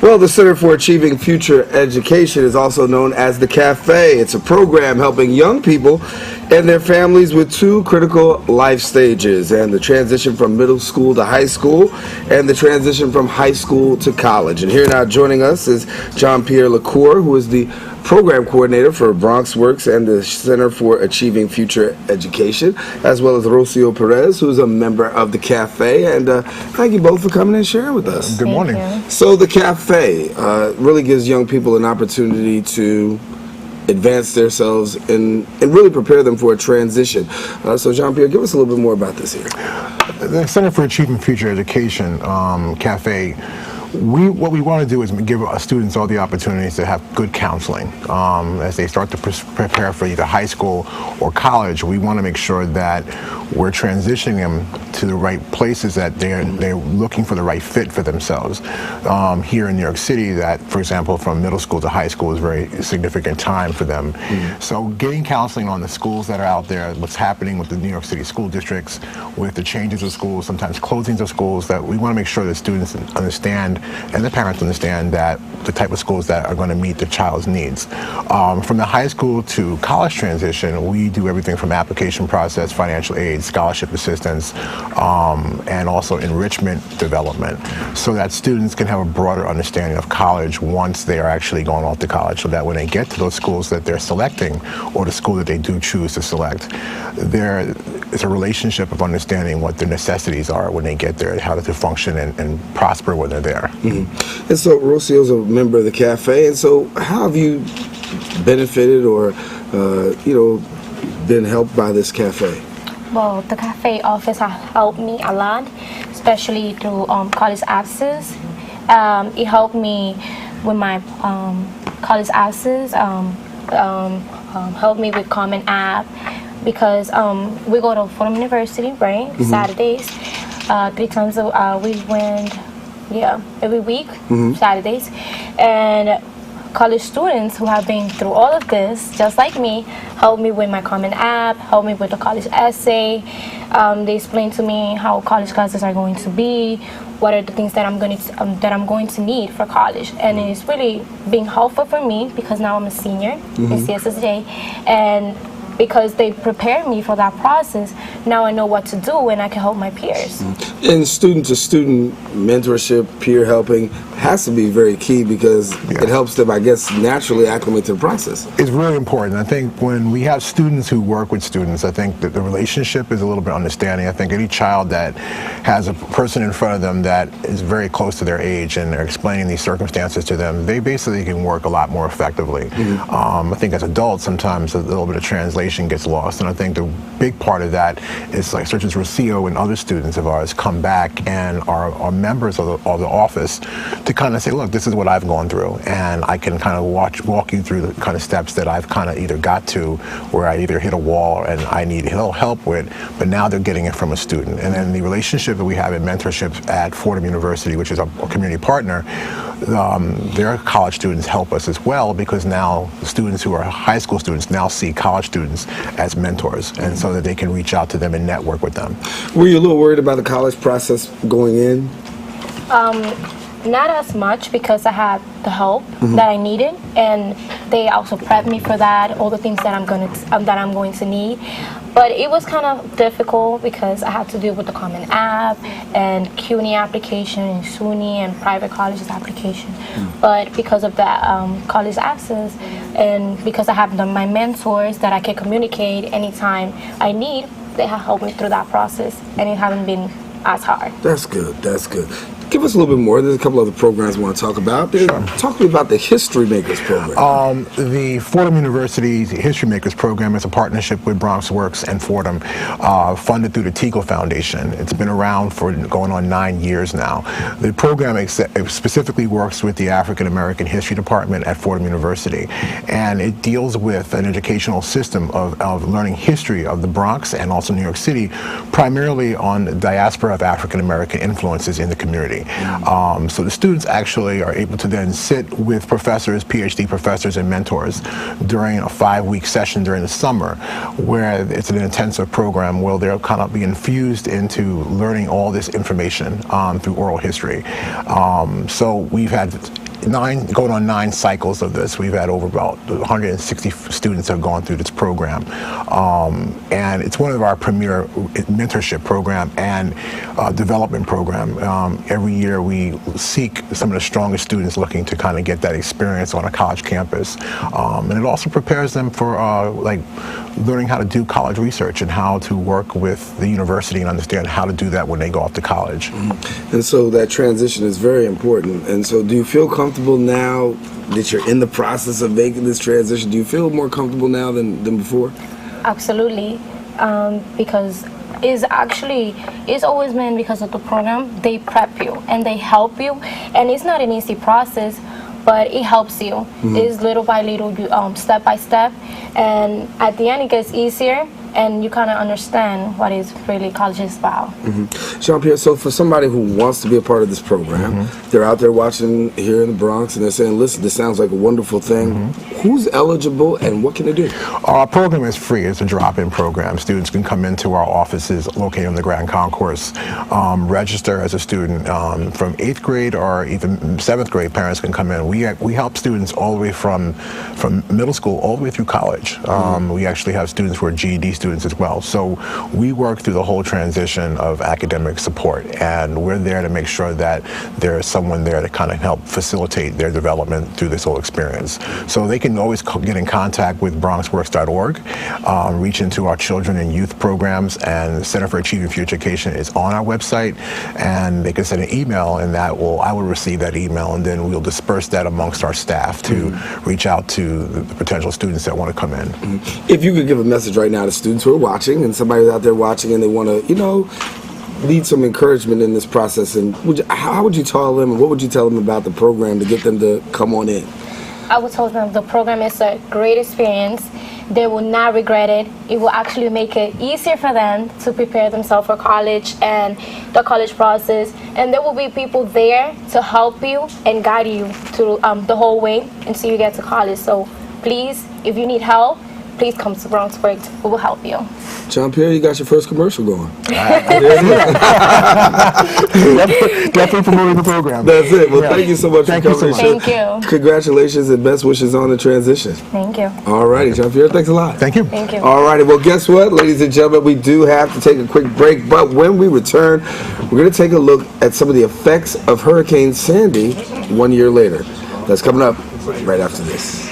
Well, the Center for Achieving Future Education is also known as the CAFE. It's a program helping young people and their families with two critical life stages, and the transition from middle school to high school and the transition from high school to college. And here now joining us is Jean Pierre LaCour, who is the program coordinator for BronxWorks and the Center for Achieving Future Education, as well as Rocio Perez, who is a member of the CAFE. And thank you both for coming and sharing with us. Good morning. So the CAFE really gives young people an opportunity to advance themselves and really prepare them for a transition. So Jean-Pierre, give us a little bit more about this here. The Center for Achieving Future Education, CAFE, what we want to do is give our students all the opportunities to have good counseling. As they start to prepare for either high school or college, we want to make sure that we're transitioning them to the right places, that they're looking for the right fit for themselves. Here in New York City, that, for example, from middle school to high school is a very significant time for them. So getting counseling on the schools that are out there, what's happening with the New York City school districts, with the changes of schools, sometimes closings of schools, that we want to make sure that students understand and the parents understand that the type of schools that are going to meet the child's needs. From the high school to college transition, we do everything from application process, financial aid, scholarship assistance, and also enrichment development, so that students can have a broader understanding of college once they are actually going off to college, so that when they get to those schools that they're selecting, or the school that they do choose to select, there is a relationship of understanding what their necessities are when they get there, how to function and prosper when they're there. And so Rocio's a member of the CAFE, and so how have you benefited or been helped by this CAFE? Well, the CAFE office has helped me a lot, especially through college access. It helped me with my college access, helped me with Common App, because we go to Fordham University, right? Saturdays, 3 times we went, every week, Saturdays. And college students who have been through all of this, just like me, helped me with my Common App, helped me with the college essay. They explained to me how college classes are going to be, what are the things that I'm going to need for college, and it's really been helpful for me because now I'm a senior in CSSJ, and because they prepared me for that process, now I know what to do and I can help my peers. And student-to-student mentorship, peer helping has to be very key because it helps them, I guess, naturally acclimate to the process. It's really important. I think when we have students who work with students, I think that the relationship is a little bit understanding. I think any child that has a person in front of them that is very close to their age and they're explaining these circumstances to them, they basically can work a lot more effectively. I think as adults, sometimes a little bit of translation gets lost, and I think the big part of that is, like, such as Rocio and other students of ours come back and are members of the office to kind of say, look, this is what I've gone through, and I can kind of walk you through the kind of steps that I've kind of either got to where I either hit a wall and I need help with, but now they're getting it from a student. And then the relationship that we have in mentorship at Fordham University, which is a community partner, their college students help us as well, because now students who are high school students now see college students as mentors, and so that they can reach out to them and network with them. Were you a little worried about the college process going in? Not as much, because I had the help that I needed, and they also prepped me for that, all the things that I'm going to need. But it was kind of difficult because I had to deal with the Common App and CUNY application and SUNY and private colleges application. But because of that college access, and because I have my mentors that I can communicate anytime I need, they have helped me through that process, and it hasn't been as hard. That's good. That's good. Give us a little bit more. There's a couple other programs we want to talk about. Sure. Talk to me about the History Makers program. The Fordham University History Makers program is a partnership with BronxWorks and Fordham, funded through the Teagle Foundation. It's been around for going on 9 years now. The program specifically works with the African American History Department at Fordham University, and it deals with an educational system of learning history of the Bronx and also New York City, primarily on the diaspora of African American influences in the community. So the students actually are able to then sit with professors, PhD professors and mentors during a 5-week session during the summer, where it's an intensive program where they'll kind of be infused into learning all this information through oral history. So we've had going on 9 cycles of this. We've had over about 160 students have gone through this program, and it's one of our premier mentorship program and development program. Every year we seek some of the strongest students looking to kind of get that experience on a college campus, and it also prepares them for like learning how to do college research and how to work with the university and understand how to do that when they go off to college. And so that transition is very important. And so do you feel comfortable now that you're in the process of making this transition? Do you feel more comfortable now than before? Absolutely, because it's always been because of the program. They prep you and they help you, and it's not an easy process, but it helps you. It's little by little, step by step, and at the end it gets easier, and you kind of understand what is really college is about. Jean Pierre, so for somebody who wants to be a part of this program, they're out there watching here in the Bronx and they're saying, listen, this sounds like a wonderful thing. Who's eligible and what can they do? Our program is free. It's a drop-in program. Students can come into our offices located on the Grand Concourse, register as a student. From 8th grade or even 7th grade, parents can come in. We help students all the way from middle school all the way through college. We actually have students who are GED students as well. So we work through the whole transition of academic support, and we're there to make sure that there's someone there to kind of help facilitate their development through this whole experience. So they can always get in contact with BronxWorks.org, reach into our children and youth programs, and the Center for Achieving Future Education is on our website, and they can send an email, and I will receive that email, and then we'll disperse that amongst our staff to reach out to the potential students that want to come in. If you could give a message right now to students who are watching, and somebody's out there watching and they want to, need some encouragement in this process, and how would you tell them, and what would you tell them about the program to get them to come on in? I would tell them the program is a great experience. They will not regret it. It will actually make it easier for them to prepare themselves for college and the college process. And there will be people there to help you and guide you through the whole way until you get to college. So please, if you need help, please come to BronxWorks. We will help you. Jean Pierre, you got your first commercial going. Definitely promoting the program. That's it. Well, thank you so much for coming. Thank you. Congratulations and best wishes on the transition. Thank you. All righty, Jean Pierre, thanks a lot. Thank you. Thank you. All righty, well, guess what, ladies and gentlemen, we do have to take a quick break, but when we return, we're going to take a look at some of the effects of Hurricane Sandy 1 year later. That's coming up right after this.